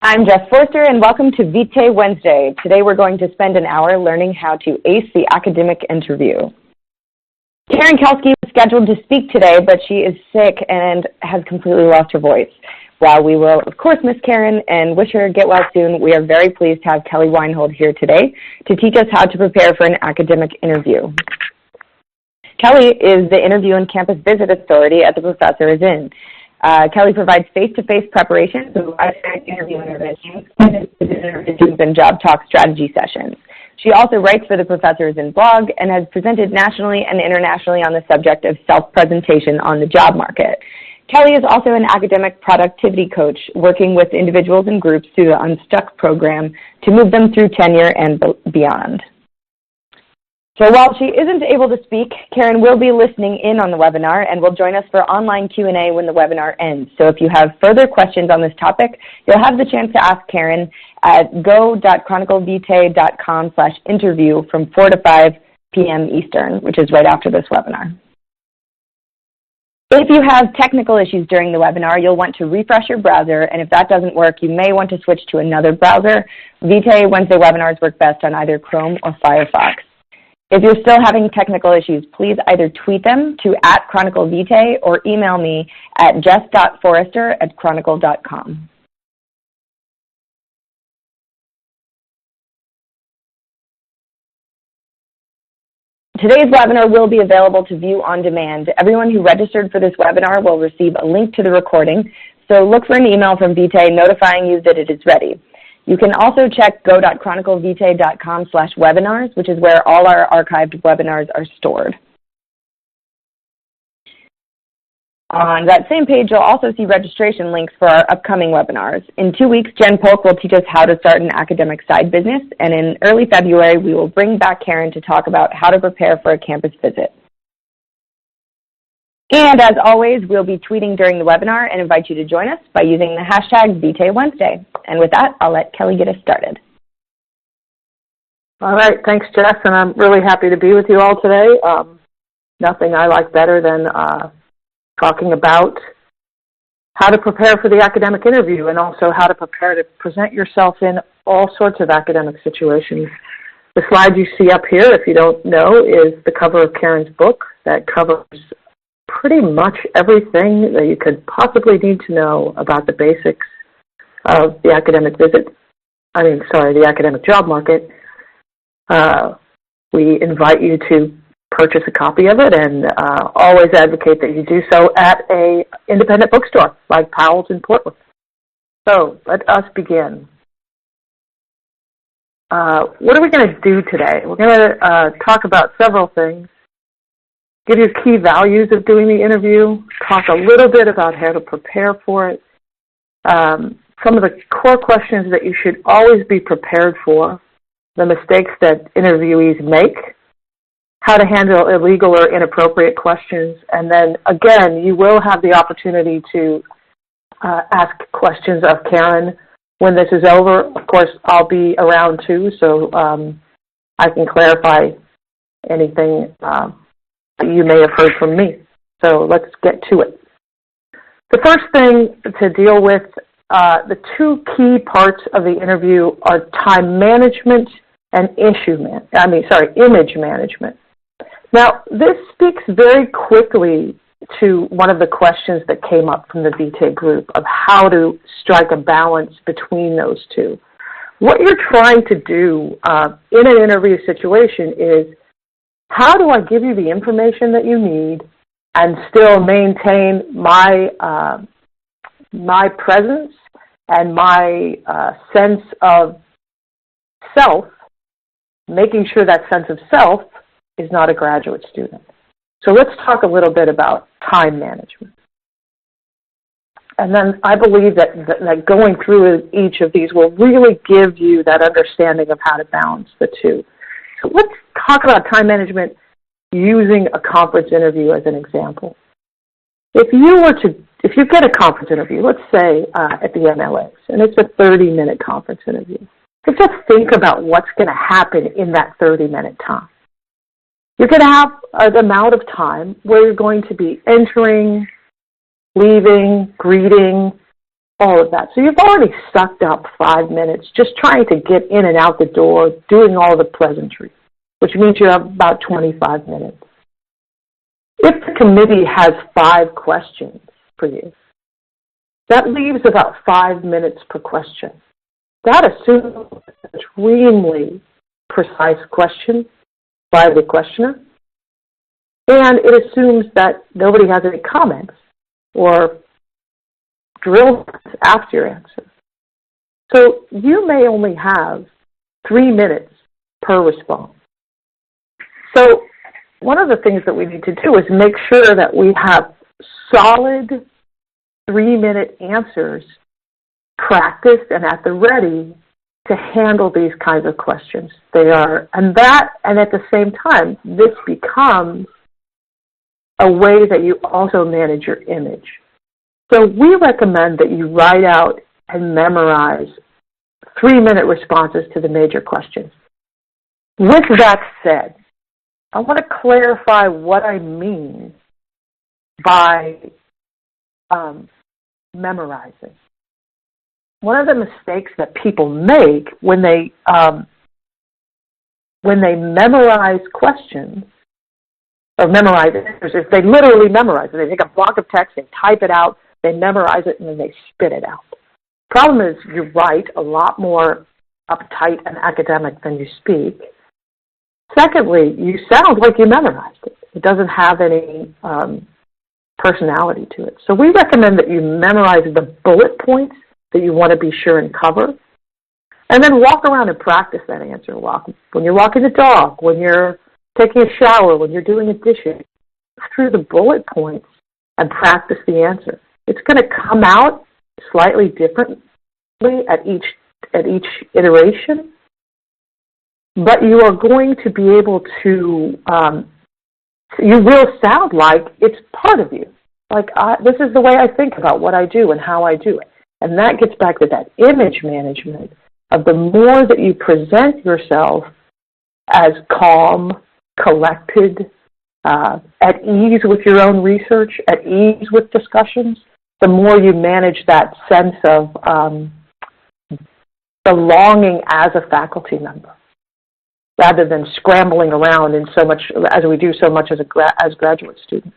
I'm Jess Forster, and welcome to Vitae Wednesday. Today we're going to spend an hour learning how to ace the academic interview. Karen Kelsky was scheduled to speak today, but she is sick and has completely lost her voice. While we will, of course, miss Karen and wish her get well soon, we are very pleased to have Kelly Weinhold here today to teach us how to prepare for an academic interview. Kelly is the Interview and Campus Visit Authority at the Professor is In. Kelly provides face-to-face preparation for live interview interventions and job talk strategy sessions. She also writes for the Professor is In blog and has presented nationally and internationally on the subject of self-presentation on the job market. Kelly is also an academic productivity coach working with individuals and groups through the Unstuck program to move them through tenure and beyond. So while she isn't able to speak, Karen will be listening in on the webinar and will join us for online Q&A when the webinar ends. So if you have further questions on this topic, you'll have the chance to ask Karen at go.chroniclevitae.com/interview from 4 to 5 p.m. Eastern, which is right after this webinar. If you have technical issues during the webinar, you'll want to refresh your browser, and if that doesn't work, you may want to switch to another browser. Vitae Wednesday webinars work best on either Chrome or Firefox. If you're still having technical issues, please either tweet them to @ChronicleVitae or email me at jess.forrester@chronicle.com. Today's webinar will be available to view on demand. Everyone who registered for this webinar will receive a link to the recording, so look for an email from Vitae notifying you that it is ready. You can also check go.chroniclevitae.com/webinars, which is where all our archived webinars are stored. On that same page, you'll also see registration links for our upcoming webinars. In 2 weeks, Jen Polk will teach us how to start an academic side business, and in early February, we will bring back Karen to talk about how to prepare for a campus visit. And as always, we'll be tweeting during the webinar and invite you to join us by using the hashtag Vitae Wednesday. And with that, I'll let Kelly get us started. All right, thanks, Jess, and I'm really happy to be with you all today. Nothing I like better than talking about how to prepare for the academic interview and also how to prepare to present yourself in all sorts of academic situations. The slide you see up here, if you don't know, is the cover of Karen's book that covers pretty much everything that you could possibly need to know about the basics of the academic the academic job market. We invite you to purchase a copy of it and always advocate that you do so at an independent bookstore like Powell's in Portland. So let us begin. What are we going to do today? We're going to talk about several things. Give you key values of doing the interview, talk a little bit about how to prepare for it, some of the core questions that you should always be prepared for, the mistakes that interviewees make, how to handle illegal or inappropriate questions, and then, again, you will have the opportunity to ask questions of Karen when this is over. Of course, I'll be around too, so I can clarify anything that you may have heard from me. So let's get to it. The first thing to deal with, the two key parts of the interview are time management and image management. Now, this speaks very quickly to one of the questions that came up from the Vitae group of how to strike a balance between those two. What you're trying to do in an interview situation is, how do I give you the information that you need and still maintain my presence and my sense of self, making sure that sense of self is not a graduate student. So let's talk a little bit about time management. And then I believe that going through each of these will really give you that understanding of how to balance the two. So let's talk about time management using a conference interview as an example. If you get a conference interview, let's say at the MLAs, and it's a 30-minute conference interview, just think about what's going to happen in that 30-minute time. You're going to have an amount of time where you're going to be entering, leaving, greeting, all of that. So you've already sucked up 5 minutes just trying to get in and out the door, doing all the pleasantries, which means you have about 25 minutes. If the committee has 5 questions for you, that leaves about 5 minutes per question. That assumes an extremely precise question by the questioner, and it assumes that nobody has any comments or drill after your answer. So you may only have 3 minutes per response. So one of the things that we need to do is make sure that we have solid 3-minute answers practiced and at the ready to handle these kinds of questions. And at the same time, this becomes a way that you also manage your image. So we recommend that you write out and memorize 3-minute responses to the major questions. With that said, I want to clarify what I mean by memorizing. One of the mistakes that people make when they memorize questions or memorize answers is they literally memorize it. They take a block of text, they type it out, they memorize it, and then they spit it out. Problem is, you write a lot more uptight and academic than you speak. Secondly, you sound like you memorized it. It doesn't have any personality to it. So we recommend that you memorize the bullet points that you want to be sure and cover, and then walk around and practice that answer. When you're walking the dog, when you're taking a shower, when you're doing the dishes, through the bullet points and practice the answer. It's going to come out slightly differently at each iteration, but you are going to be able to, you will sound like it's part of you. Like, this is the way I think about what I do and how I do it. And that gets back to that image management of the more that you present yourself as calm, collected, at ease with your own research, at ease with discussions, the more you manage that sense of belonging as a faculty member, rather than scrambling around in so much as we do so much as graduate students.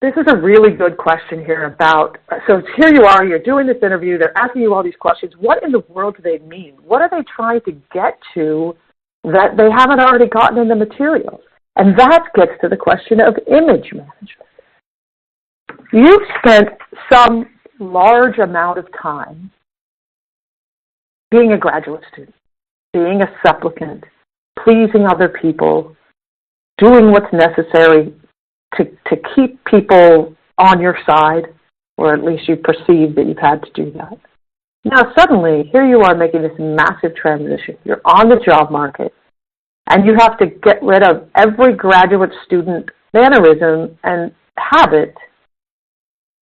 This is a really good question here about, so here you are, you're doing this interview, they're asking you all these questions. What in the world do they mean? What are they trying to get to that they haven't already gotten in the materials? And that gets to the question of image management. You've spent some large amount of time being a graduate student, being a supplicant, pleasing other people, doing what's necessary to keep people on your side, or at least you perceive that you've had to do that. Now suddenly, here you are making this massive transition. You're on the job market, and you have to get rid of every graduate student mannerism and habit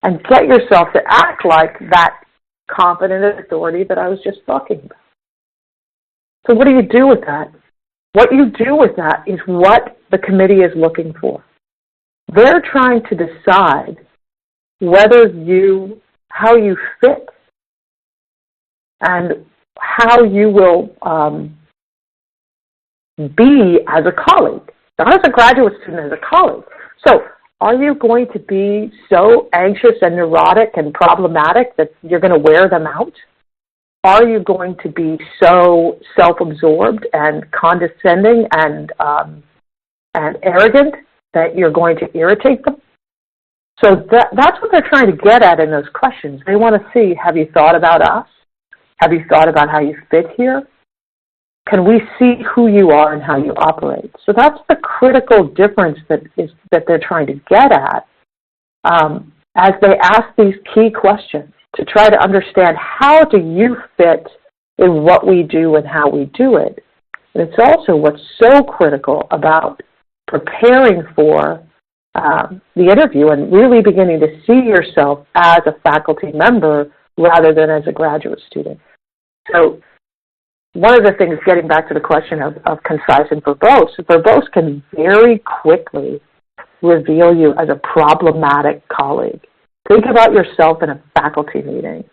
and get yourself to act like that competent authority that I was just talking about. So what do you do with that? What you do with that is what the committee is looking for. They're trying to decide how you fit and how you will be as a colleague, not as a graduate student, as a colleague. So are you going to be so anxious and neurotic and problematic that you're going to wear them out? Are you going to be so self-absorbed and condescending and arrogant that you're going to irritate them? So that's what they're trying to get at in those questions. They want to see, have you thought about us? Have you thought about how you fit here? Can we see who you are and how you operate? So that's the critical difference that they're trying to get at as they ask these key questions to try to understand, how do you fit in what we do and how we do it? And it's also what's so critical about preparing for the interview and really beginning to see yourself as a faculty member rather than as a graduate student. So one of the things, getting back to the question of concise and verbose can very quickly reveal you as a problematic colleague. Think about yourself in a faculty meeting.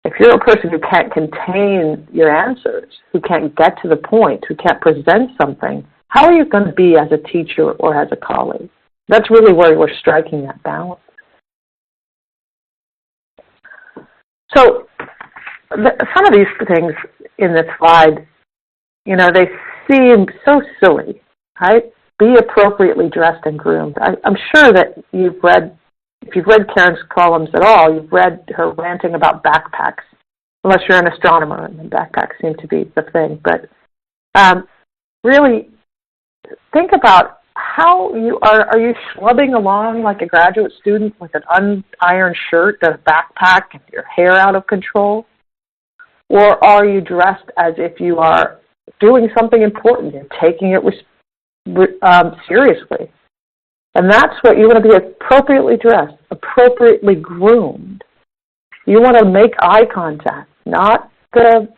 If you're a person who can't contain your answers, who can't get to the point, who can't present something, how are you going to be as a teacher or as a colleague? That's really where we're striking that balance. So some of these things in this slide, they seem so silly, right? Be appropriately dressed and groomed. I'm sure that if you've read Karen's columns at all, you've read her ranting about backpacks, unless you're an astronomer, and backpacks seem to be the thing. But really, think about how you are you schlubbing along like a graduate student with an unironed shirt and a backpack and your hair out of control? Or are you dressed as if you are doing something important? You're taking it seriously. And that's what you want to be: appropriately dressed, appropriately groomed. You want to make eye contact, not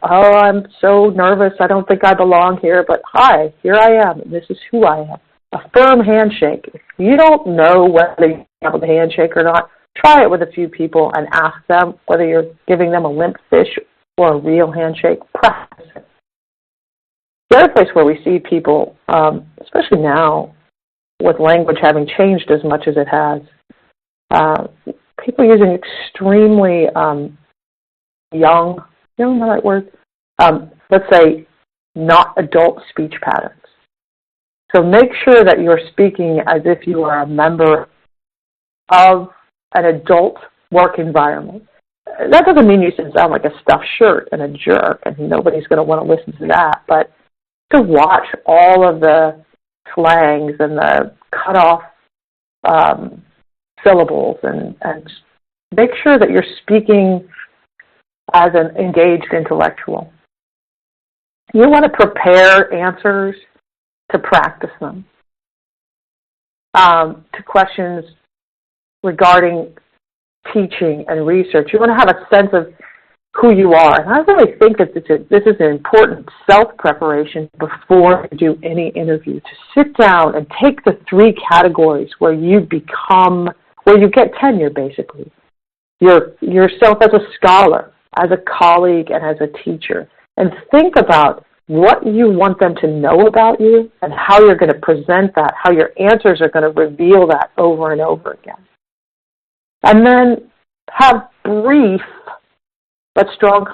I'm so nervous, I don't think I belong here, but hi, here I am, and this is who I am. A firm handshake. If you don't know whether you have a handshake or not, try it with a few people and ask them whether you're giving them a limp fish or a real handshake. Practice it. The other place where we see people, especially now, with language having changed as much as it has, people using extremely young, the right word, let's say not adult speech patterns. So make sure that you're speaking as if you are a member of an adult work environment. That doesn't mean you should sound like a stuffed shirt and a jerk, and nobody's going to want to listen to that, but to watch all of the slangs and the cut-off syllables and make sure that you're speaking as an engaged intellectual. You want to prepare answers to practice them, to questions regarding teaching and research. You want to have a sense of who you are. And I really think that this is an important self-preparation before you do any interview, to sit down and take the 3 categories where you get tenure, basically. Yourself as a scholar, as a colleague, and as a teacher. And think about what you want them to know about you and how you're going to present that, how your answers are going to reveal that over and over again. And then have brief but strong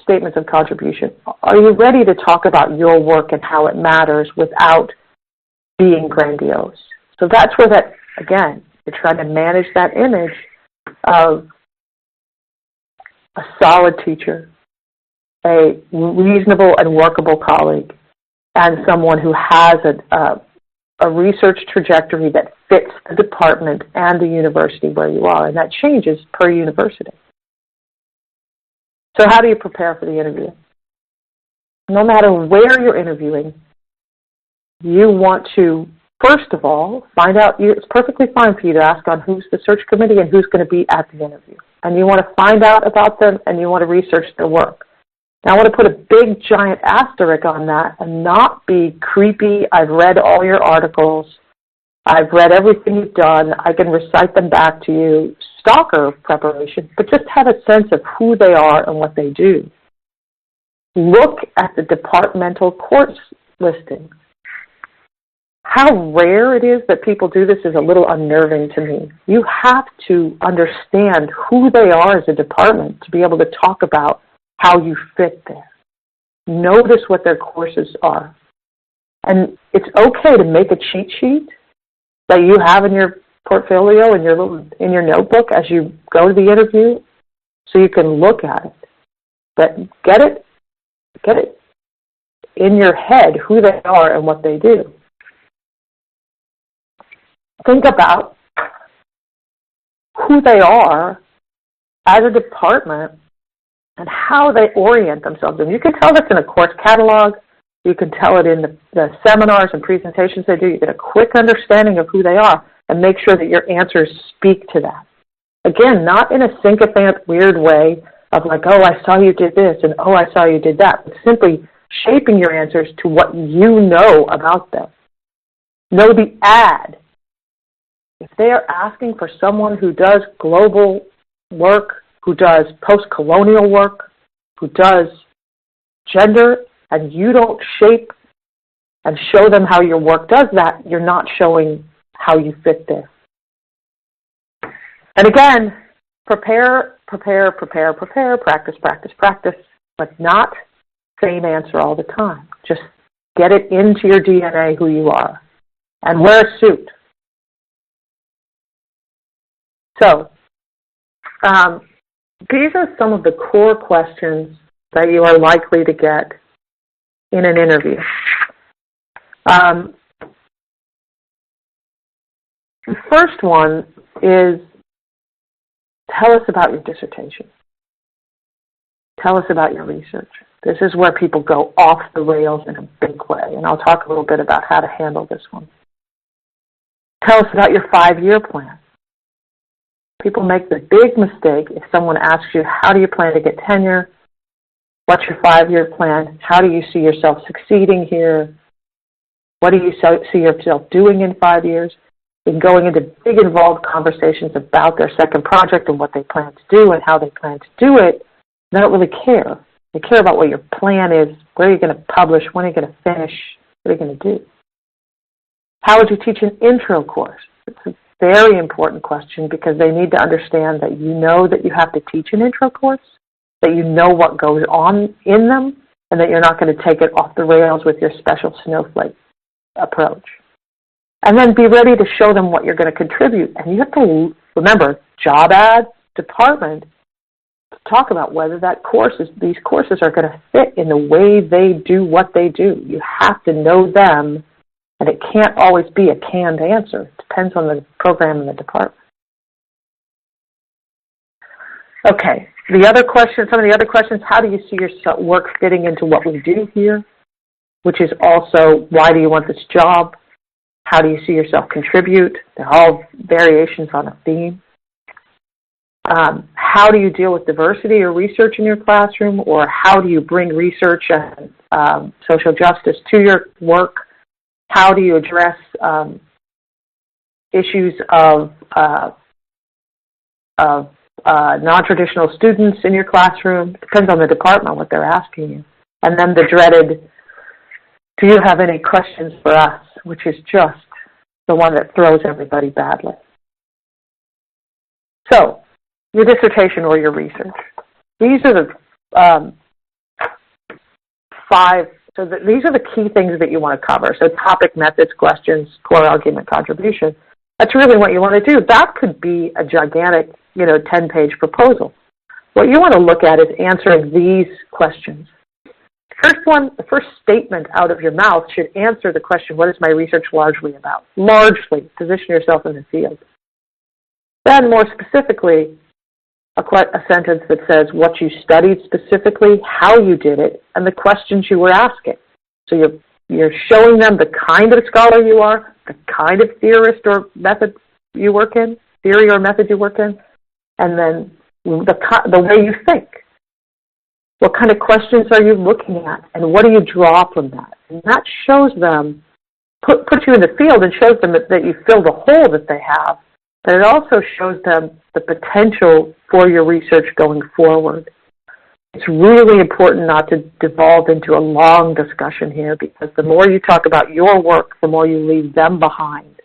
statements of contribution. Are you ready to talk about your work and how it matters without being grandiose? So that's where again, you're trying to manage that image of a solid teacher, a reasonable and workable colleague, and someone who has a research trajectory that fits the department and the university where you are, and that changes per university. So how do you prepare for the interview? No matter where you're interviewing, you want to, first of all, find out, it's perfectly fine for you to ask on who's the search committee and who's going to be at the interview. And you want to find out about them and you want to research their work. Now I want to put a big giant asterisk on that and not be creepy. I've read all your articles. I've read everything you've done. I can recite them back to you. Stalker preparation, but just have a sense of who they are and what they do. Look at the departmental course listings. How rare it is that people do this is a little unnerving to me. You have to understand who they are as a department to be able to talk about how you fit there. Notice what their courses are. And it's okay to make a cheat sheet that you have in your portfolio in your notebook as you go to the interview, so you can look at it. But get it in your head who they are and what they do. Think about who they are as a department and how they orient themselves. And you can tell this in a course catalog. You can tell it in the seminars and presentations they do. You get a quick understanding of who they are and make sure that your answers speak to that. Again, not in a sycophant, weird way of like, oh, I saw you did this and oh, I saw you did that. But simply shaping your answers to what you know about them. Know the ad. If they are asking for someone who does global work, who does post-colonial work, who does gender, and you don't shape and show them how your work does that, you're not showing how you fit there. And again, prepare, practice, but not same answer all the time. Just get it into your DNA who you are. And wear a suit. So, these are some of the core questions that you are likely to get in an interview. The first one is, tell us about your dissertation. Tell us about your research. This is where people go off the rails in a big way, and I'll talk a little bit about how to handle this one. Tell us about your 5-year plan. People make the big mistake if someone asks you, how do you plan to get tenure? What's your 5-year plan? How do you see yourself succeeding here? What do you see yourself doing in 5 years? And going into big involved conversations about their second project and what they plan to do and how they plan to do it, they don't really care. They care about what your plan is, where you're going to publish, when you're going to finish, what you're going to do. How would you teach an intro course? It's a very important question because they need to understand that you know that you have to teach an intro course, that you know what goes on in them, and that you're not going to take it off the rails with your special snowflake approach. And then be ready to show them what you're going to contribute. And you have to remember, job ad, department, to talk about whether these courses are going to fit in the way they do what they do. You have to know them, and it can't always be a canned answer. It depends on the program and the department. Okay, some of the other questions, how do you see your work fitting into what we do here? Which is also, why do you want this job? How do you see yourself contribute? They're all variations on a theme. How do you deal with diversity or research in your classroom? Or how do you bring research and social justice to your work? How do you address issues of non-traditional students in your classroom? Depends on the department what they're asking you. And then the dreaded, do you have any questions for us? Which is just the one that throws everybody badly. So, your dissertation or your research. These are the these are the key things that you want to cover. So topic, methods, questions, core argument, contribution. That's really what you want to do. That could be a gigantic, 10-page proposal. What you want to look at is answering these questions. The first statement out of your mouth should answer the question, what is my research largely about? Largely, position yourself in the field. Then, more specifically, a sentence that says what you studied specifically, how you did it, and the questions you were asking. So you're showing them the kind of scholar you are, the kind of theorist or method you work in, theory or method you work in, and then the way you think. What kind of questions are you looking at, and what do you draw from that? And that shows them, puts you in the field and shows them that you fill the hole that they have, but it also shows them the potential for your research going forward. It's really important not to devolve into a long discussion here, because the more you talk about your work, the more you leave them behind.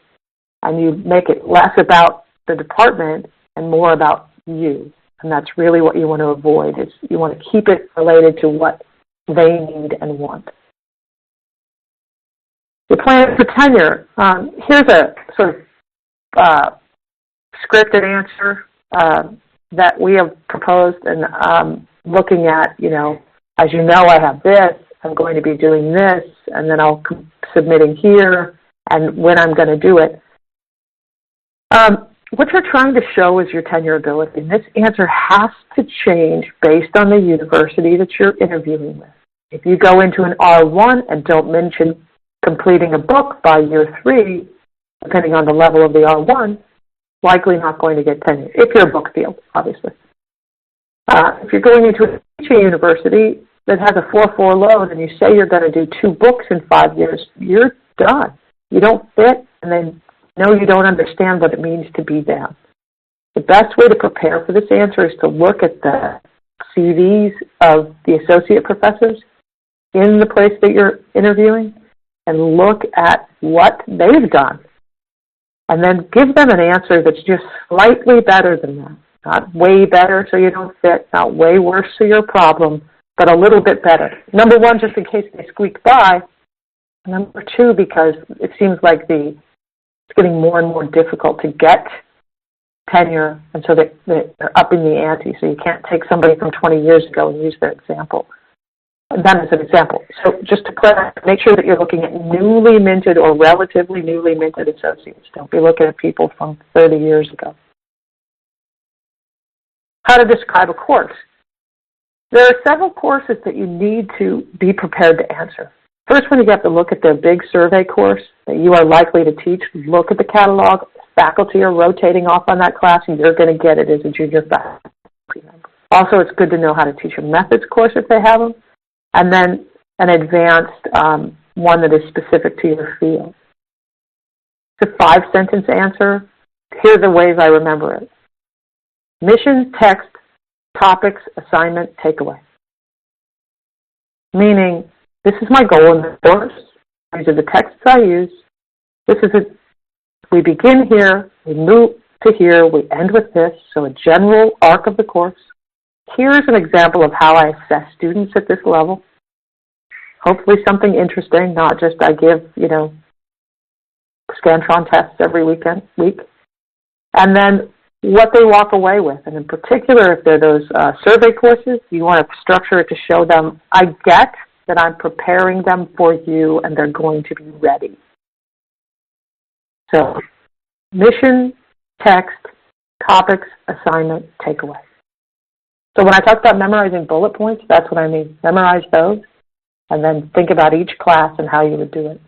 And you make it less about the department and more about you. And that's really what you want to avoid, is you want to keep it related to what they need and want. Your plan for tenure. Here's a sort of scripted answer that we have proposed, and looking at, as you know, I have this, I'm going to be doing this, and then I'll submitting here, and when I'm going to do it. What you're trying to show is your tenurability, and this answer has to change based on the university that you're interviewing with. If you go into an R1 and don't mention completing a book by year 3, depending on the level of the R1, likely not going to get tenure, if you're a book field, obviously. If you're going into a teaching university, that has a 4.4 load and you say you're going to do 2 books in 5 years, you're done. You don't fit, and they know you don't understand what it means to be them. The best way to prepare for this answer is to look at the CVs of the associate professors in the place that you're interviewing and look at what they've done. And then give them an answer that's just slightly better than that. Not way better so you don't fit, not way worse so you're a problem, but a little bit better. Number one, just in case they squeak by. Number two, because it seems like it's getting more and more difficult to get tenure, and so they're upping the ante, so you can't take somebody from 20 years ago and use their example. That is an example. So just to clarify, make sure that you're looking at newly minted or relatively newly minted associates. Don't be looking at people from 30 years ago. How to describe a course. There are several courses that you need to be prepared to answer. First one, you have to look at their big survey course that you are likely to teach. Look at the catalog. Faculty are rotating off on that class, and you're going to get it as a junior faculty member. Also, it's good to know how to teach a methods course if they have them, and then an advanced one that is specific to your field. It's a 5-sentence answer. Here are the ways I remember it. Mission, text, topics, assignment, takeaway. Meaning, this is my goal in the course. These are the texts I use. We begin here, we move to here, we end with this, so a general arc of the course. Here's an example of how I assess students at this level. Hopefully something interesting, not just I give, Scantron tests every week. And then what they walk away with. And in particular, if they're those survey courses, you want to structure it to show them, I get that I'm preparing them for you and they're going to be ready. So, mission, text, topics, assignment, takeaway. So when I talk about memorizing bullet points, that's what I mean. Memorize those, and then think about each class and how you would do it.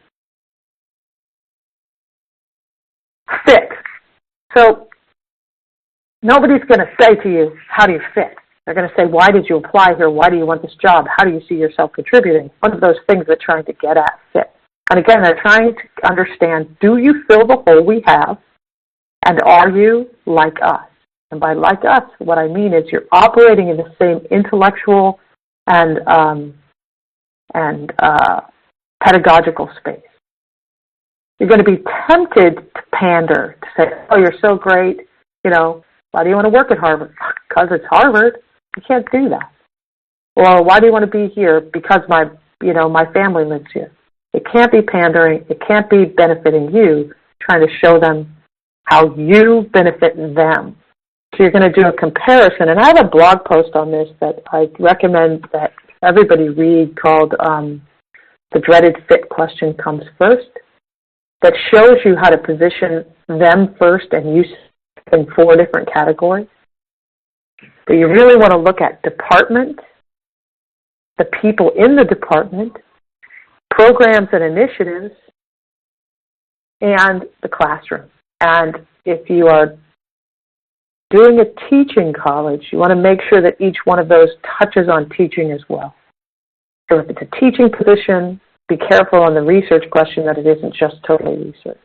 Fit. So, nobody's going to say to you, how do you fit? They're going to say, why did you apply here? Why do you want this job? How do you see yourself contributing? One of those things they're trying to get at, fit. And again, they're trying to understand, do you fill the hole we have? And are you like us? And by like us, what I mean is you're operating in the same intellectual and pedagogical space. You're going to be tempted to pander, to say, oh, you're so great, why do you want to work at Harvard? Because it's Harvard. You can't do that. Or why do you want to be here? Because my family lives here. It can't be pandering. It can't be benefiting you, trying to show them how you benefit them. So you're going to do a comparison. And I have a blog post on this that I recommend that everybody read called The Dreaded Fit Question Comes First, that shows you how to position them first and use in 4 different categories. But you really want to look at department, the people in the department, programs and initiatives, and the classroom. And if you are doing a teaching college, you want to make sure that each one of those touches on teaching as well. So if it's a teaching position, be careful on the research question that it isn't just totally research.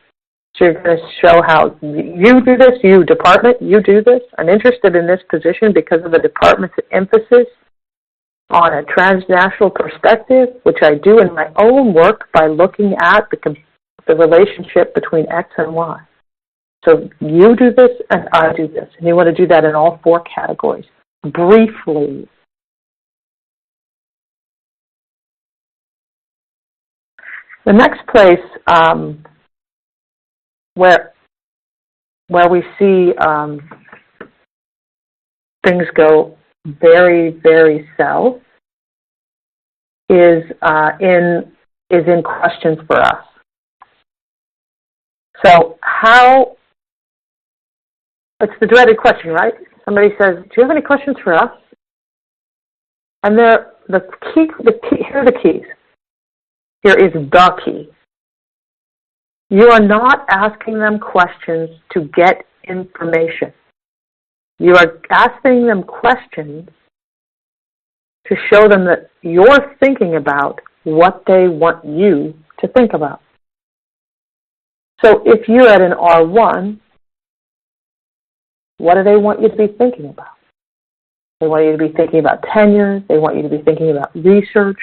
So you're going to show how you do this, you department, you do this. I'm interested in this position because of the department's emphasis on a transnational perspective, which I do in my own work by looking at the relationship between X and Y. So you do this and I do this. And you want to do that in all 4 categories. Briefly. The next place where we see things go very, very south is in questions for us. So it's the dreaded question, right? Somebody says, do you have any questions for us? And here are the keys. Here is the key. You are not asking them questions to get information. You are asking them questions to show them that you're thinking about what they want you to think about. So if you're at an R1, what do they want you to be thinking about? They want you to be thinking about tenure. They want you to be thinking about research.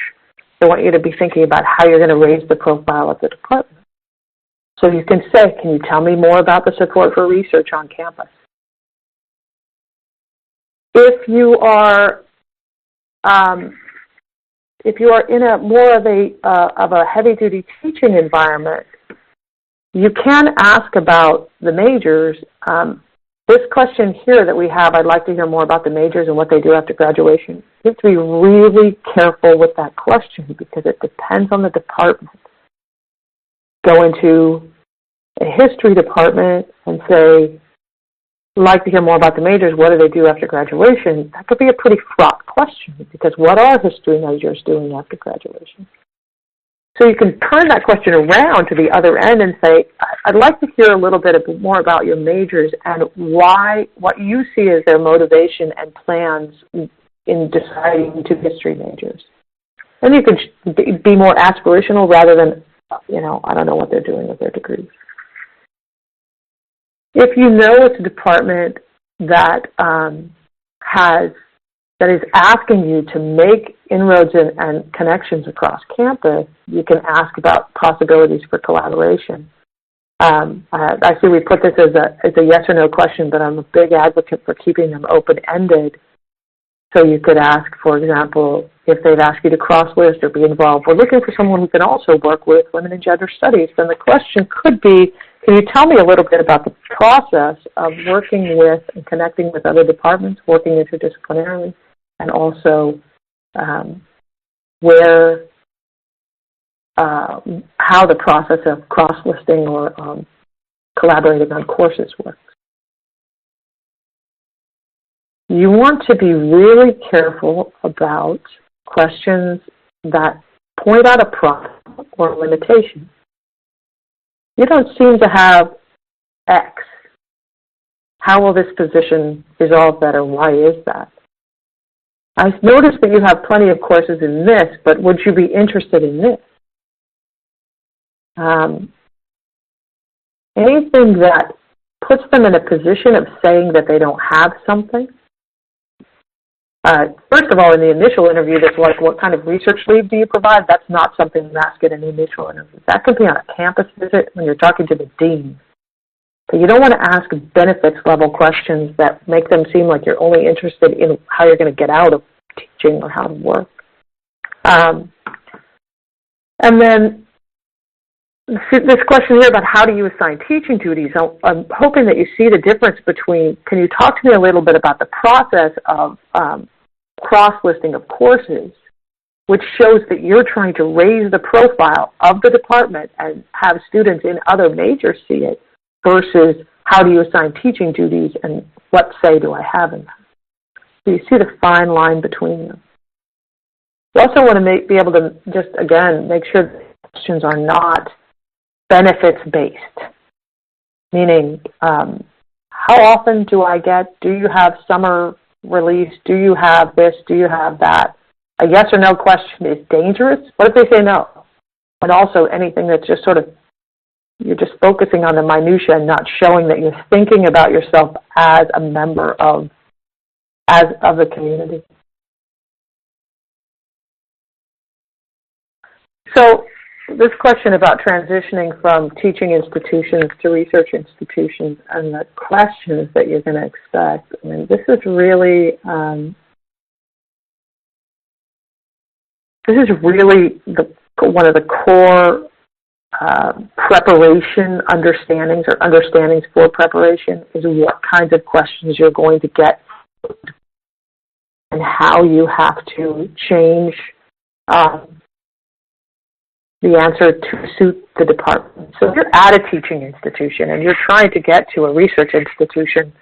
They want you to be thinking about how you're going to raise the profile of the department. So you can say, can you tell me more about the support for research on campus? If you are in a more of a heavy-duty teaching environment, you can ask about the majors. This question here that we have, I'd like to hear more about the majors and what they do after graduation. You have to be really careful with that question because it depends on the department. Go into a history department and say, I'd like to hear more about the majors. What do they do after graduation? That could be a pretty fraught question because what are history majors doing after graduation? So you can turn that question around to the other end and say, I'd like to hear a little bit more about your majors and why, what you see as their motivation and plans in deciding to history majors. And you could be more aspirational rather than, I don't know what they're doing with their degrees. If you know it's a department that is asking you to make inroads and connections across campus, you can ask about possibilities for collaboration. I see we put this as a yes or no question, but I'm a big advocate for keeping them open-ended. So you could ask, for example, if they've asked you to cross-list or be involved, we're looking for someone who can also work with women and gender studies. Then the question could be, can you tell me a little bit about the process of working with and connecting with other departments, working interdisciplinarily, and also how the process of cross-listing or collaborating on courses works. You want to be really careful about questions that point out a problem or limitation. You don't seem to have X. How will this position resolve that, or why is that? I've noticed that you have plenty of courses in this, but would you be interested in this? Anything that puts them in a position of saying that they don't have something. First of all, in the initial interview, that's like, what kind of research leave do you provide? That's not something you ask in an initial interview. That could be on a campus visit when you're talking to the dean. But you don't want to ask benefits level questions that make them seem like you're only interested in how you're going to get out of teaching or how to work. And then this question here about how do you assign teaching duties, I'm hoping that you see the difference between, can you talk to me a little bit about the process of cross-listing of courses, which shows that you're trying to raise the profile of the department and have students in other majors see it, versus how do you assign teaching duties and what say do I have in that? So you see the fine line between them. You also want to be able to just, again, make sure that the questions are not benefits-based, meaning how often do I get, do you have summer release, do you have this, do you have that? A yes or no question is dangerous. What if they say no? And also anything that's just sort of, you're just focusing on the minutia and not showing that you're thinking about yourself as a member of the community. So this question about transitioning from teaching institutions to research institutions and the questions that you're going to expect, I mean, this is really one of the core preparation understandings for preparation is what kinds of questions you're going to get and how you have to change the answer to suit the department. So if you're at a teaching institution and you're trying to get to a research institution,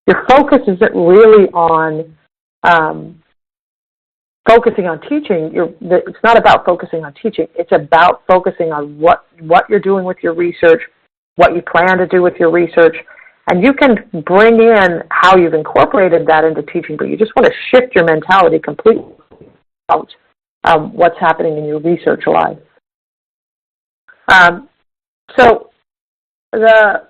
your focus isn't really on focusing on teaching. It's not about focusing on teaching. It's about focusing on what you're doing with your research, what you plan to do with your research, and you can bring in how you've incorporated that into teaching, but you just want to shift your mentality completely. what's happening in your research life. So the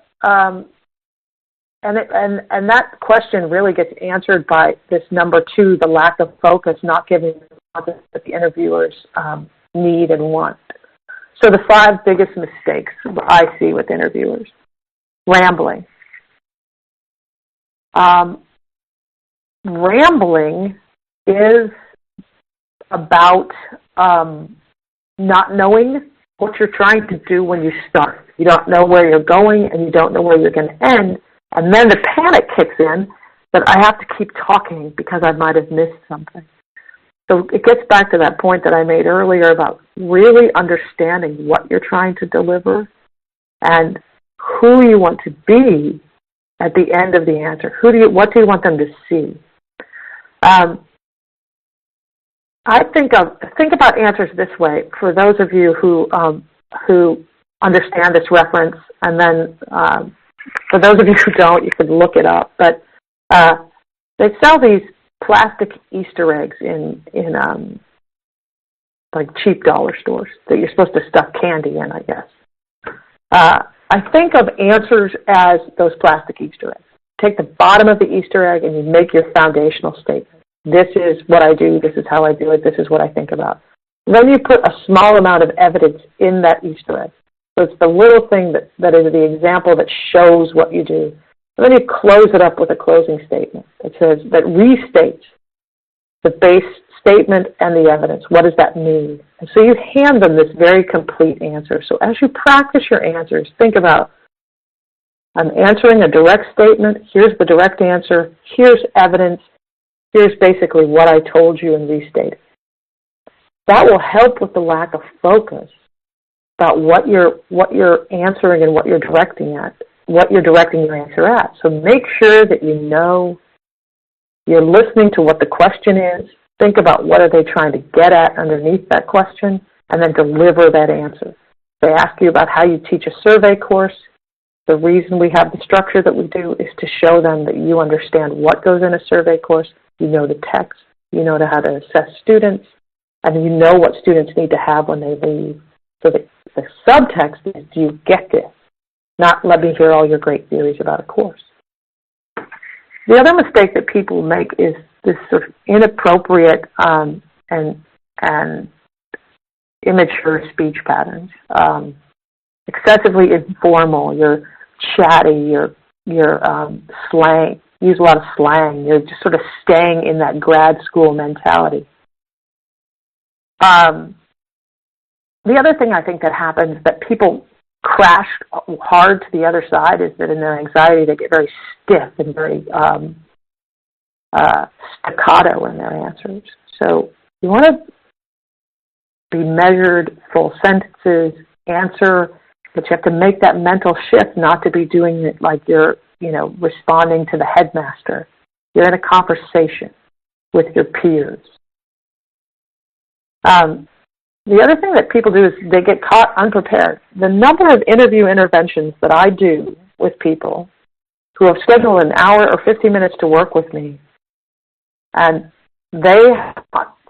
and that question really gets answered by this number 2, the lack of focus, not giving the responses that the interviewers need and want. So the 5 biggest mistakes I see with interviewers: rambling. Rambling is about not knowing what you're trying to do when you start. You don't know where you're going, and you don't know where you're going to end. And then the panic kicks in that I have to keep talking because I might have missed something. So it gets back to that point that I made earlier about really understanding what you're trying to deliver and who you want to be at the end of the answer. What do you want them to see? I think about answers this way for those of you who understand this reference, and then for those of you who don't, you can look it up. But they sell these plastic Easter eggs in like cheap dollar stores that you're supposed to stuff candy in, I guess. I think of answers as those plastic Easter eggs. Take the bottom of the Easter egg and you make your foundational statement. This is what I do, this is how I do it, this is what I think about. And then you put a small amount of evidence in that Easter egg. So it's the little thing that is the example that shows what you do. And then you close it up with a closing statement that says, that restates the base statement and the evidence. What does that mean? And so you hand them this very complete answer. So as you practice your answers, think about, I'm answering a direct statement, here's the direct answer, here's evidence, here's basically what I told you and restated. That will help with the lack of focus about what you're answering and what you're directing your answer at. So make sure that you know you're listening to what the question is. Think about what are they trying to get at underneath that question, and then deliver that answer. They ask you about how you teach a survey course. The reason we have the structure that we do is to show them that you understand what goes in a survey course. You know the text, you know how to assess students, and you know what students need to have when they leave. So the subtext is, do you get this? Not let me hear all your great theories about a course. The other mistake that people make is this sort of inappropriate and immature speech patterns. Excessively informal, you're chatty, you're slang, use a lot of slang, you're just sort of staying in that grad school mentality. The other thing I think that happens that people crash hard to the other side is that in their anxiety they get very stiff and very staccato in their answers. So you want to be measured, full sentences, answer, but you have to make that mental shift not to be doing it like you're, responding to the headmaster. You're in a conversation with your peers. The other thing that people do is they get caught unprepared. The number of interview interventions that I do with people who have scheduled an hour or 15 minutes to work with me, and they have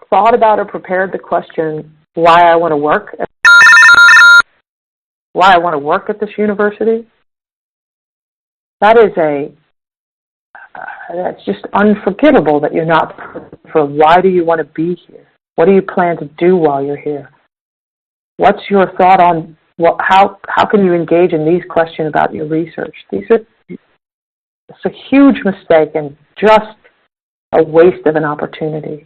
thought about or prepared the question, why I want to work at this university, that's just unforgivable that you're not for why do you want to be here? What do you plan to do while you're here? What's your thought on how can you engage in these questions about your research? It's a huge mistake and just a waste of an opportunity.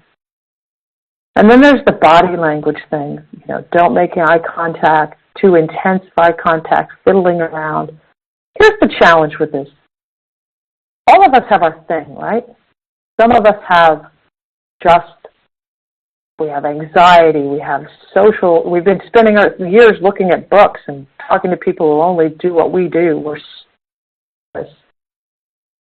And then there's the body language thing. Don't make eye contact, too intense eye contact, fiddling around. Here's the challenge with this. All of us have our thing, right? Some of us have we have anxiety, we have we've been spending our years looking at books and talking to people who only do what we do. It's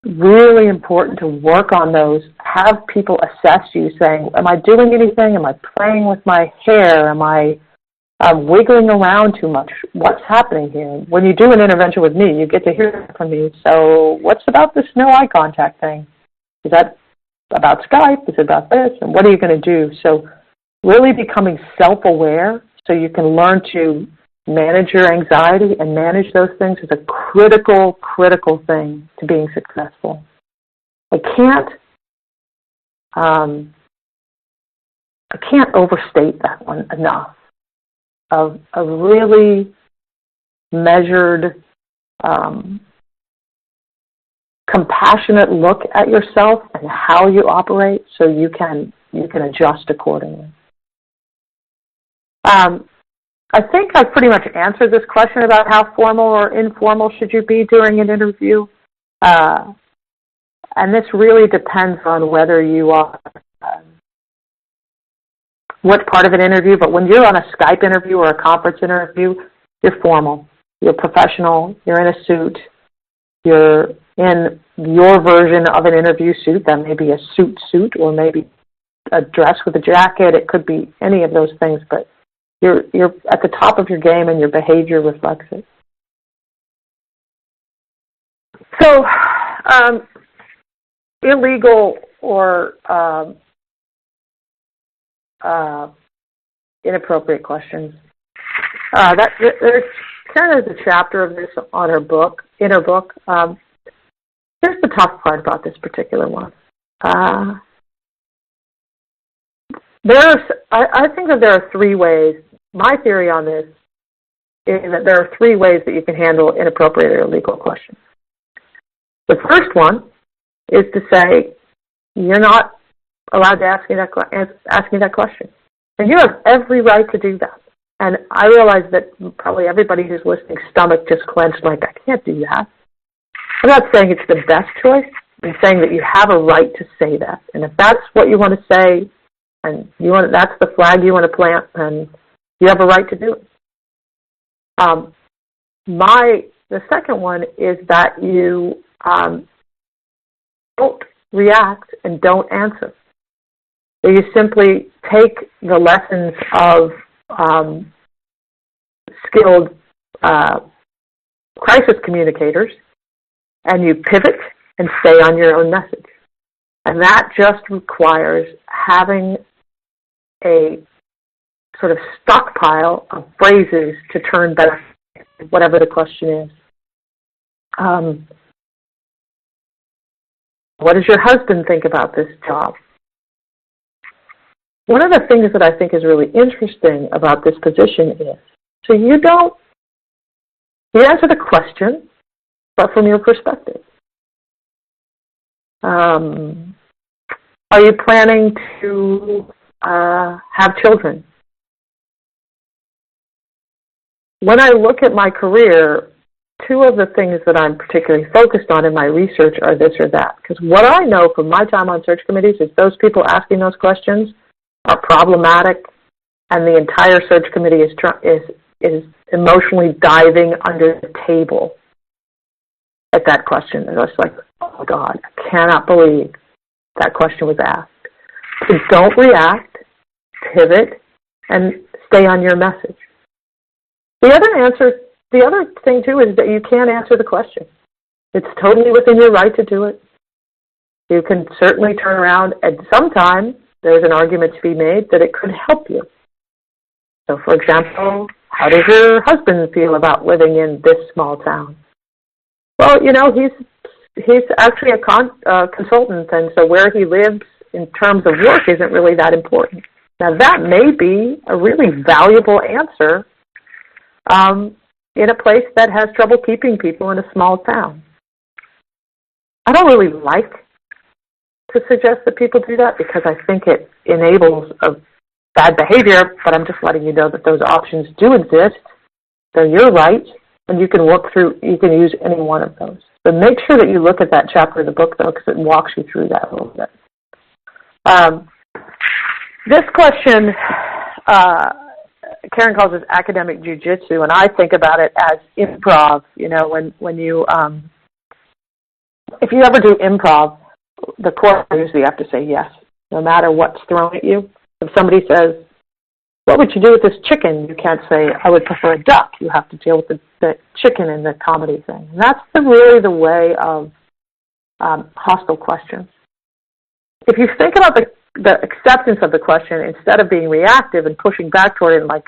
really important to work on those. Have people assess you saying, am I doing anything? Am I playing with my hair? Am I wiggling around too much? What's happening here? When you do an intervention with me, you get to hear from me. So what's about this no eye contact thing? Is that about Skype? Is it about this? And what are you going to do? So really becoming self-aware so you can learn to manage your anxiety and manage those things is a critical, critical thing to being successful. I can't overstate that one enough. Of a really measured, compassionate look at yourself and how you operate, so you can adjust accordingly. I think I pretty much answered this question about how formal or informal should you be during an interview. And this really depends on whether you are, what part of an interview, but when you're on a Skype interview or a conference interview, you're formal, you're professional, you're in a suit, you're in your version of an interview suit. That may be a suit, or maybe a dress with a jacket. It could be any of those things, but you're at the top of your game and your behavior reflects it. So, illegal or inappropriate questions. Karen has a chapter of this on her book, in her book. Here's the tough part about this particular one. I think that there are three ways. My theory on this is that there are three ways that you can handle inappropriate or illegal questions. The first one is to say, you're not allowed to ask me that question. And you have every right to do that. And I realize that probably everybody who's listening, stomach just clenched, like, I can't do that. I'm not saying it's the best choice. I'm saying that you have a right to say that. And if that's what you want to say, and that's the flag you want to plant, and you have a right to do it. The second one is that you don't react and don't answer. So you simply take the lessons of skilled crisis communicators, and you pivot and stay on your own message. And that just requires having a sort of stockpile of phrases to turn back, whatever the question is. What does your husband think about this job? One of the things that I think is really interesting about this position is, so you answer the question, but from your perspective. Are you planning to have children? When I look at my career, two of the things that I'm particularly focused on in my research are this or that. Because what I know from my time on search committees is those people asking those questions are problematic, and the entire search committee is emotionally diving under the table at that question. And it's like, oh God, I cannot believe that question was asked. So don't react, pivot, and stay on your message. The other thing too is that you can answer the question. It's totally within your right to do it. You can certainly turn around, and sometimes there's an argument to be made that it could help you. So, for example, how does your husband feel about living in this small town? Well, he's actually a consultant, and so where he lives in terms of work isn't really that important. Now, that may be a really valuable answer in a place that has trouble keeping people in a small town. I don't really like to suggest that people do that because I think it enables a bad behavior, but I'm just letting you know that those options do exist. They're your right, and you can use any one of those. So make sure that you look at that chapter of the book, though, because it walks you through that a little bit. This question, Karen calls this academic jujitsu, and I think about it as improv. When you, if you ever do improv, the core usually you have to say yes, no matter what's thrown at you. If somebody says, what would you do with this chicken? You can't say, I would prefer a duck. You have to deal with the chicken in the comedy thing. And that's really the way of hostile questions. If you think about the acceptance of the question, instead of being reactive and pushing back toward it and like,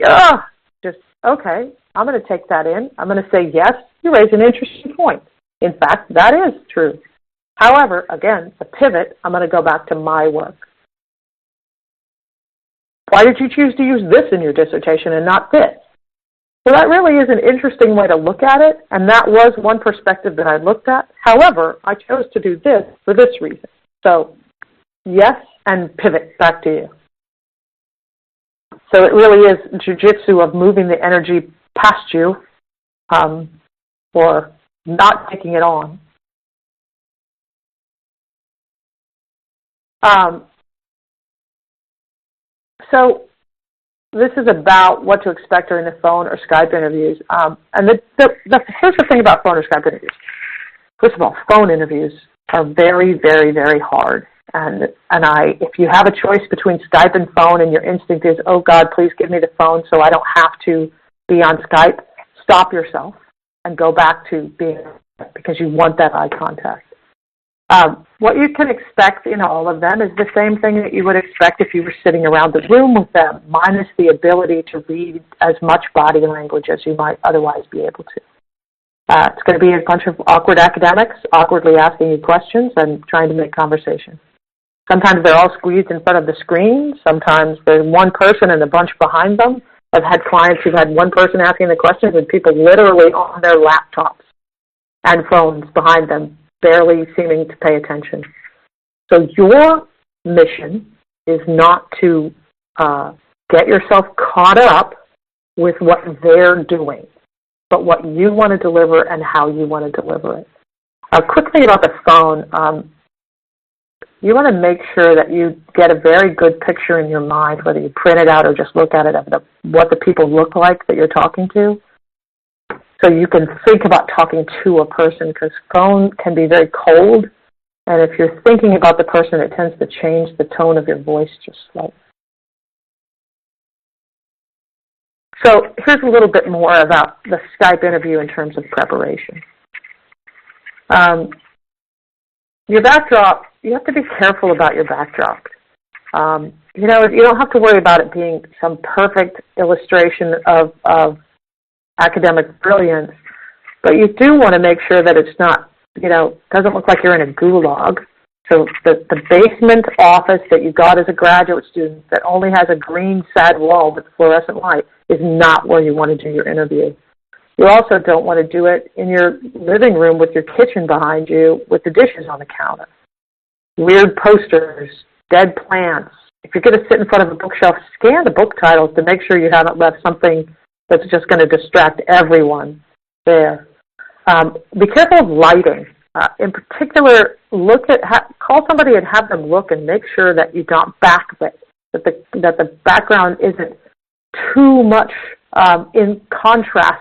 just, okay, I'm going to take that in. I'm going to say, yes, you raise an interesting point. In fact, that is true. However, again, the pivot, I'm going to go back to my work. Why did you choose to use this in your dissertation and not this? So that really is an interesting way to look at it, and that was one perspective that I looked at. However, I chose to do this for this reason. So, yes, and pivot back to you. So it really is jujitsu of moving the energy past you, or not taking it on. So this is about what to expect during the phone or Skype interviews. And here's the thing about phone or Skype interviews. First of all, phone interviews are very, very, very hard. And if you have a choice between Skype and phone and your instinct is, oh God, please give me the phone so I don't have to be on Skype, stop yourself and go back to being, because you want that eye contact. What you can expect in all of them is the same thing that you would expect if you were sitting around the room with them, minus the ability to read as much body language as you might otherwise be able to. It's going to be a bunch of awkward academics awkwardly asking you questions and trying to make conversation. Sometimes they're all squeezed in front of the screen. Sometimes there's one person and a bunch behind them. I've had clients who've had one person asking the questions and people literally on their laptops and phones behind them, barely seeming to pay attention. So your mission is not to get yourself caught up with what they're doing, but what you want to deliver and how you want to deliver it. Quick thing about the phone, you want to make sure that you get a very good picture in your mind, whether you print it out or just look at it, of what the people look like that you're talking to. So you can think about talking to a person, because phone can be very cold. And if you're thinking about the person, it tends to change the tone of your voice just slightly. So here's a little bit more about the Skype interview in terms of preparation. Your backdrop, you have to be careful about your backdrop. You don't have to worry about it being some perfect illustration of academic brilliance, but you do want to make sure that it's not, doesn't look like you're in a gulag. So the basement office that you got as a graduate student that only has a green sad wall with fluorescent light is not where you want to do your interview. You also don't want to do it in your living room with your kitchen behind you with the dishes on the counter. Weird posters, dead plants. If you're going to sit in front of a bookshelf, scan the book titles to make sure you haven't left something that's just going to distract everyone there. Be careful of lighting. In particular, call somebody and have them look and make sure that you don't backlit, that the background isn't too much in contrast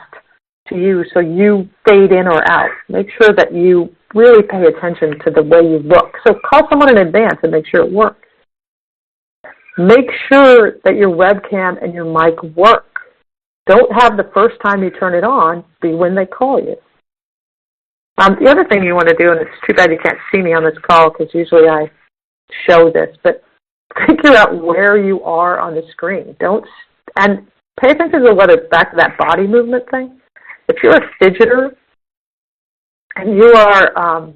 to you, so you fade in or out. Make sure that you really pay attention to the way you look. So call someone in advance and make sure it works. Make sure that your webcam and your mic work. Don't have the first time you turn it on be when they call you. The other thing you want to do, and it's too bad you can't see me on this call because usually I show this, but figure out where you are on the screen. And pay attention to whether back to that body movement thing. If you're a fidgeter and you are,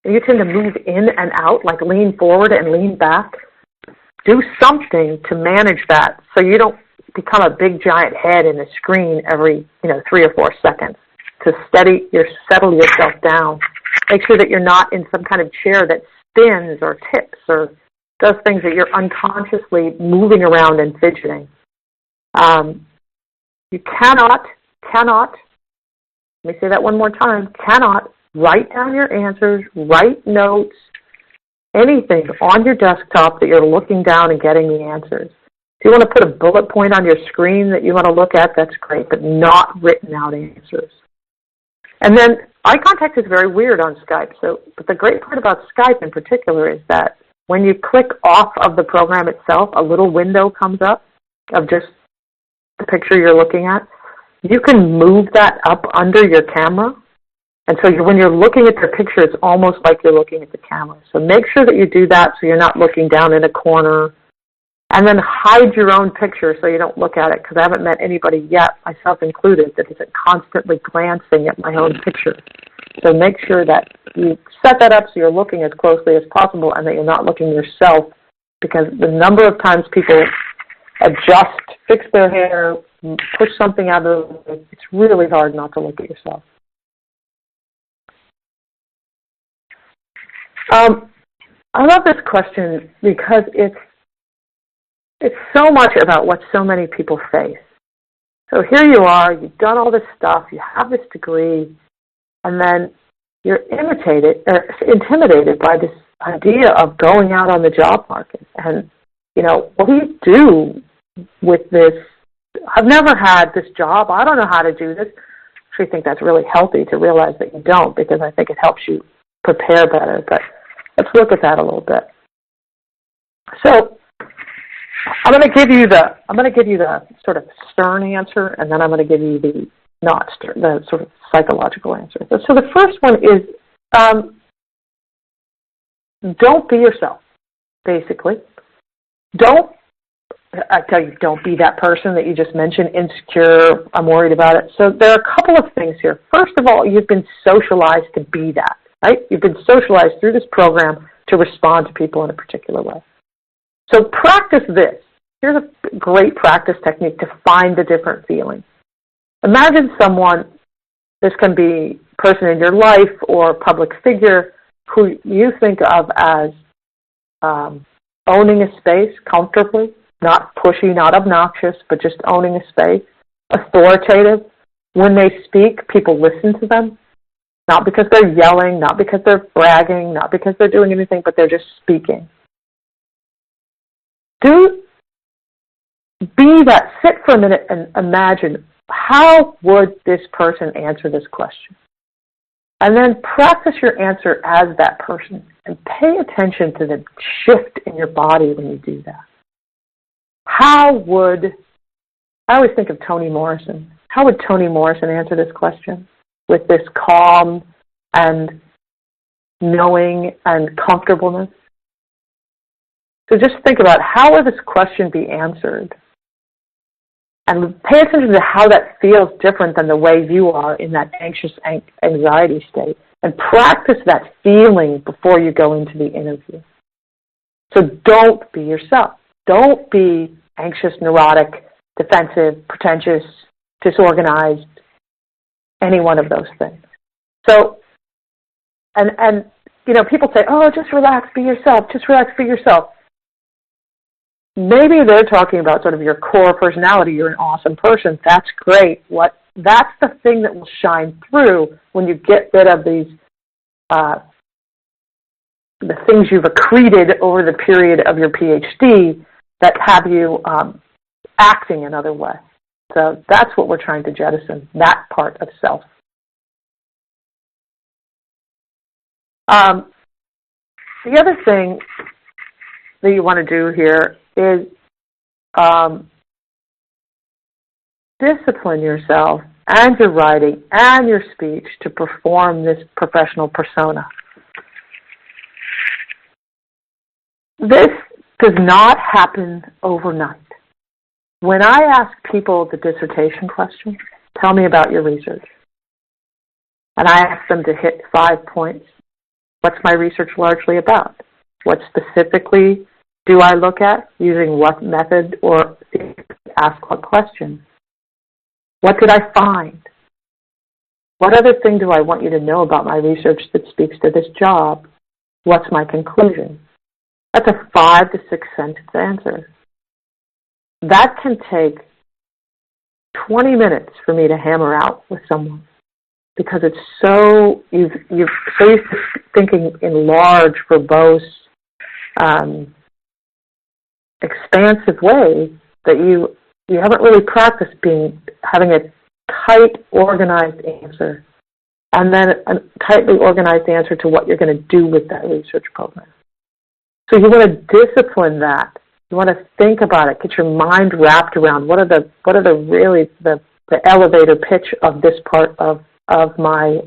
you tend to move in and out, like lean forward and lean back, do something to manage that so you don't become a big giant head in the screen every 3 or 4 seconds. To settle yourself down. Make sure that you're not in some kind of chair that spins or tips or does things that you're unconsciously moving around and fidgeting. You cannot, let me say that one more time, cannot write down your answers, write notes, anything on your desktop that you're looking down and getting the answers. If you want to put a bullet point on your screen that you want to look at, that's great, but not written out answers. And then eye contact is very weird on Skype. But the great part about Skype in particular is that when you click off of the program itself, a little window comes up of just the picture you're looking at. You can move that up under your camera And so when you're looking at their picture, it's almost like you're looking at the camera. So make sure that you do that so you're not looking down in a corner. And then hide your own picture so you don't look at it, because I haven't met anybody yet, myself included, that isn't constantly glancing at my own picture. So make sure that you set that up so you're looking as closely as possible and that you're not looking yourself, because the number of times people adjust, fix their hair, push something out of it, it's really hard not to look at yourself. I love this question because it's so much about what so many people face. So here you are, you've done all this stuff, you have this degree, and then you're intimidated by this idea of going out on the job market. And, what do you do with this? I've never had this job. I don't know how to do this. I actually think that's really healthy to realize that you don't, because I think it helps you prepare better. But let's look at that a little bit. So I'm going to give you the sort of stern answer, and then I'm going to give you the not stern, the sort of psychological answer. So the first one is don't be yourself, basically. I tell you, don't be that person that you just mentioned, insecure, I'm worried about it. So there are a couple of things here. First of all, you've been socialized to be that, right? You've been socialized through this program to respond to people in a particular way. So practice this. Here's a great practice technique to find the different feelings. Imagine someone, this can be a person in your life or a public figure, who you think of as owning a space comfortably, not pushy, not obnoxious, but just owning a space, authoritative. When they speak, people listen to them, not because they're yelling, not because they're bragging, not because they're doing anything, but they're just speaking. Be that. Sit for a minute and imagine, how would this person answer this question? And then practice your answer as that person, and pay attention to the shift in your body when you do that. I always think of Toni Morrison. How would Toni Morrison answer this question? With this calm and knowing and comfortableness. So just think about, how would this question be answered? And pay attention to how that feels different than the way you are in that anxious anxiety state. And practice that feeling before you go into the interview. So don't be yourself. Don't be anxious, neurotic, defensive, pretentious, disorganized, any one of those things. So, and people say, oh, just relax, be yourself, just relax, be yourself. Maybe they're talking about sort of your core personality. You're an awesome person. That's great. That's the thing that will shine through when you get rid of these, the things you've accreted over the period of your PhD that have you acting another way. So that's what we're trying to jettison, that part of self. The other thing that you want to do here is discipline yourself and your writing and your speech to perform this professional persona. This does not happen overnight. When I ask people the dissertation question, tell me about your research, and I ask them to hit 5 points, what's my research largely about? What specifically do I look at? Using what method, or ask what question? What did I find? What other thing do I want you to know about my research that speaks to this job? What's my conclusion? That's a 5 to 6 sentence answer. That can take 20 minutes for me to hammer out with someone, because it's so, you're so used to thinking in large, verbose, expansive ways that you haven't really practiced having a tight, organized answer, and then a tightly organized answer to what you're going to do with that research program. So you want to discipline that. You want to think about it. Get your mind wrapped around what are the elevator pitch of this part of my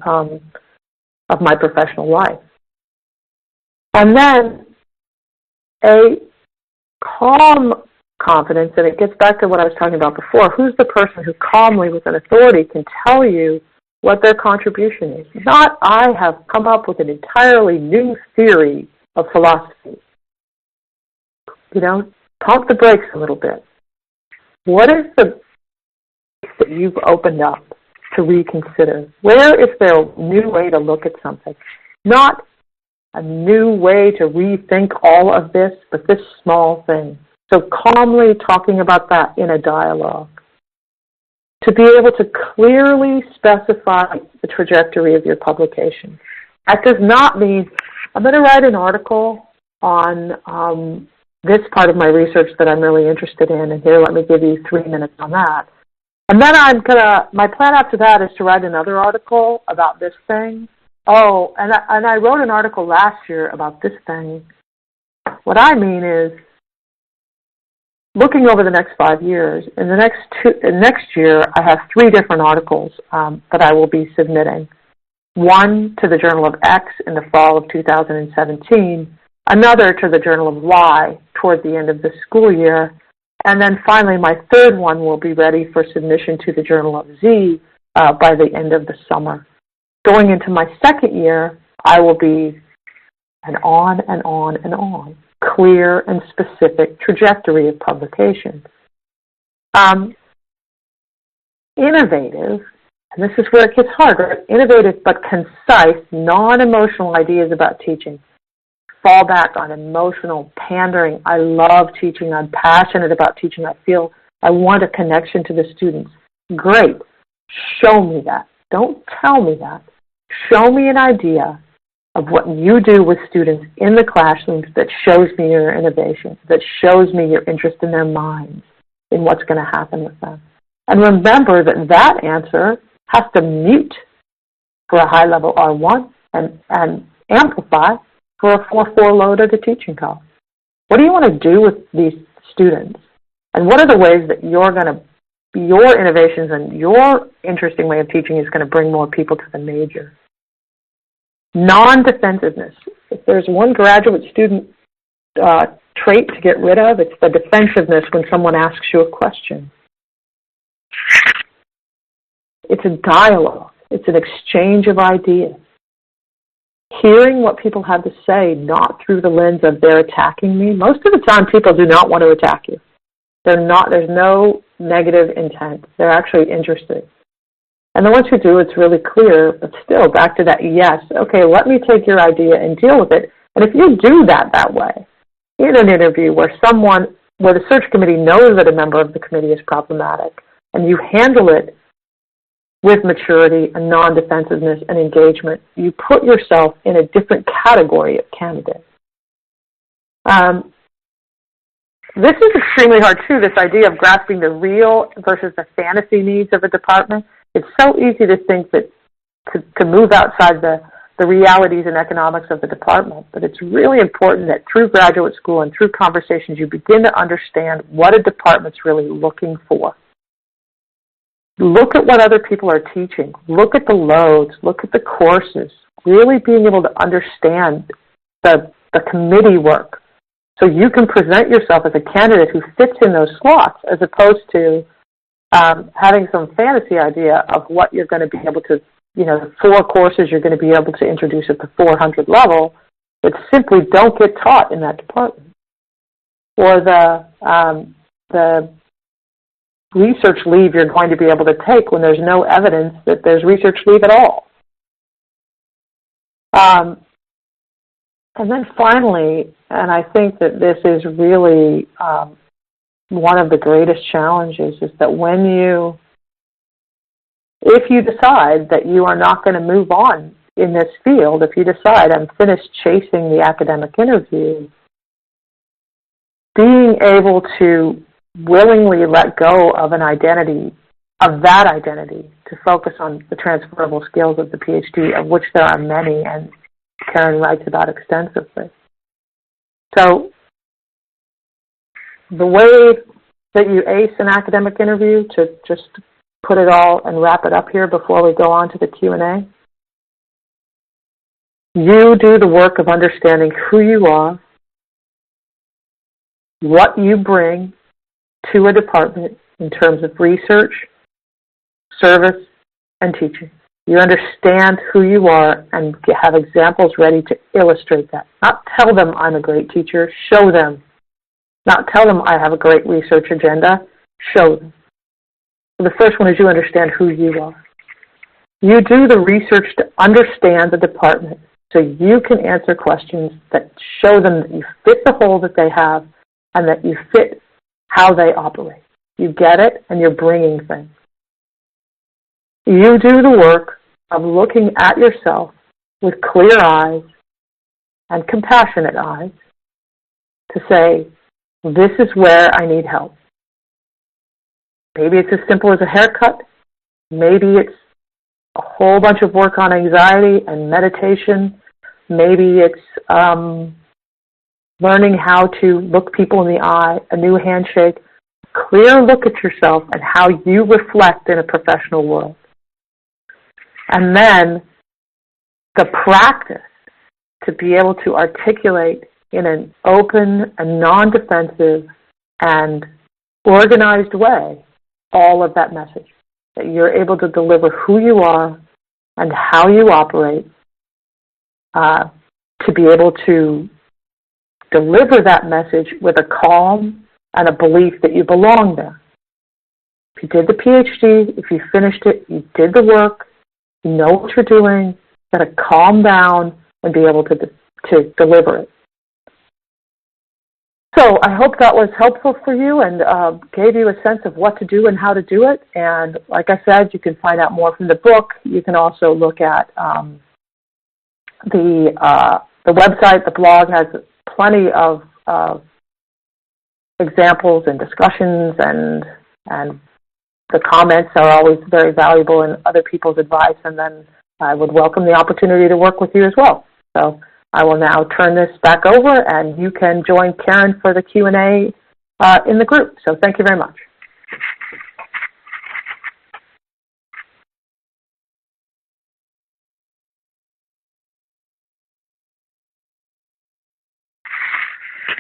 of my professional life. And then a calm confidence, and it gets back to what I was talking about before. Who's the person who calmly, with an authority, can tell you what their contribution is? Not, I have come up with an entirely new theory of philosophy. You know, pump the brakes a little bit. What is the that you've opened up to reconsider? Where is there a new way to look at something? Not a new way to rethink all of this, but this small thing. So calmly talking about that in a dialogue. To be able to clearly specify the trajectory of your publication. That does not mean, I'm going to write an article on this part of my research that I'm really interested in, and here, let me give you 3 minutes on that. And then my plan after that is to write another article about this thing. Oh, and I wrote an article last year about this thing. What I mean is, looking over the next 5 years, in the next year, I have 3 different articles that I will be submitting. One to the Journal of X in the fall of 2017, another to the Journal of Y toward the end of the school year, and then finally my 3rd one will be ready for submission to the Journal of Z by the end of the summer. Going into my 2nd year, I will be an on and on and on. Clear and specific trajectory of publication. Innovative, and this is where it gets hard, right? Innovative but concise, non-emotional ideas about teaching. Fall back on emotional pandering. I love teaching. I'm passionate about teaching. I feel I want a connection to the students. Great. Show me that. Don't tell me that. Show me an idea of what you do with students in the classrooms that shows me your innovation, that shows me your interest in their minds, in what's going to happen with them. And remember that that answer has to mute for a high-level R1 and amplify for a 4-4 load at a teaching call. What do you want to do with these students? And what are the ways that your innovations and your interesting way of teaching is going to bring more people to the major? Non-defensiveness. If there's one graduate student trait to get rid of, it's the defensiveness when someone asks you a question. It's a dialogue. It's an exchange of ideas. Hearing what people have to say, not through the lens of they're attacking me. Most of the time, people do not want to attack you. There's no negative intent. They're actually interested. And the ones who do, it's really clear, but still, back to that yes. Okay, let me take your idea and deal with it. And if you do that way, in an interview where the search committee knows that a member of the committee is problematic, and you handle it with maturity and non-defensiveness and engagement, you put yourself in a different category of candidate. This is extremely hard, too, this idea of grasping the real versus the fantasy needs of a department. It's so easy to think that to move outside the realities and economics of the department, but it's really important that through graduate school and through conversations, you begin to understand what a department's really looking for. Look at what other people are teaching. Look at the loads. Look at the courses. Really being able to understand the committee work so you can present yourself as a candidate who fits in those slots as opposed to having some fantasy idea of what you're going to be able to, the 4 courses you're going to be able to introduce at the 400 level that simply don't get taught in that department. Or the research leave you're going to be able to take when there's no evidence that there's research leave at all. And then finally, and I think that this is really one of the greatest challenges, is that if you decide that you are not going to move on in this field, if you decide I'm finished chasing the academic interview, being able to willingly let go of that identity, to focus on the transferable skills of the PhD, of which there are many, and Karen writes about extensively. So the way that you ace an academic interview, to just put it all and wrap it up here before we go on to the Q&A, You do the work of understanding who you are, what you bring to a department in terms of research, service, and teaching. You understand who you are and have examples ready to illustrate that. Not tell them I'm a great teacher, show them. Not tell them I have a great research agenda, show them. So the first one is you understand who you are. You do the research to understand the department so you can answer questions that show them that you fit the hole that they have and that you fit how they operate. You get it and you're bringing things. You do the work of looking at yourself with clear eyes and compassionate eyes to say, this is where I need help. Maybe it's as simple as a haircut. Maybe it's a whole bunch of work on anxiety and meditation. Maybe it's learning how to look people in the eye, a new handshake. Clear look at yourself and how you reflect in a professional world. And then the practice to be able to articulate in an open and non-defensive and organized way all of that message. That you're able to deliver who you are and how you operate, to be able to deliver that message with a calm and a belief that you belong there. If you did the PhD, if you finished it, you did the work, you know what you're doing, you've got to calm down and be able to deliver it. So I hope that was helpful for you and gave you a sense of what to do and how to do it. And like I said, you can find out more from the book. You can also look at the website. The blog has plenty of examples and discussions, and the comments are always very valuable in other people's advice. And then I would welcome the opportunity to work with you as well. So I will now turn this back over, and you can join Karen for the Q&A in the group. So thank you very much.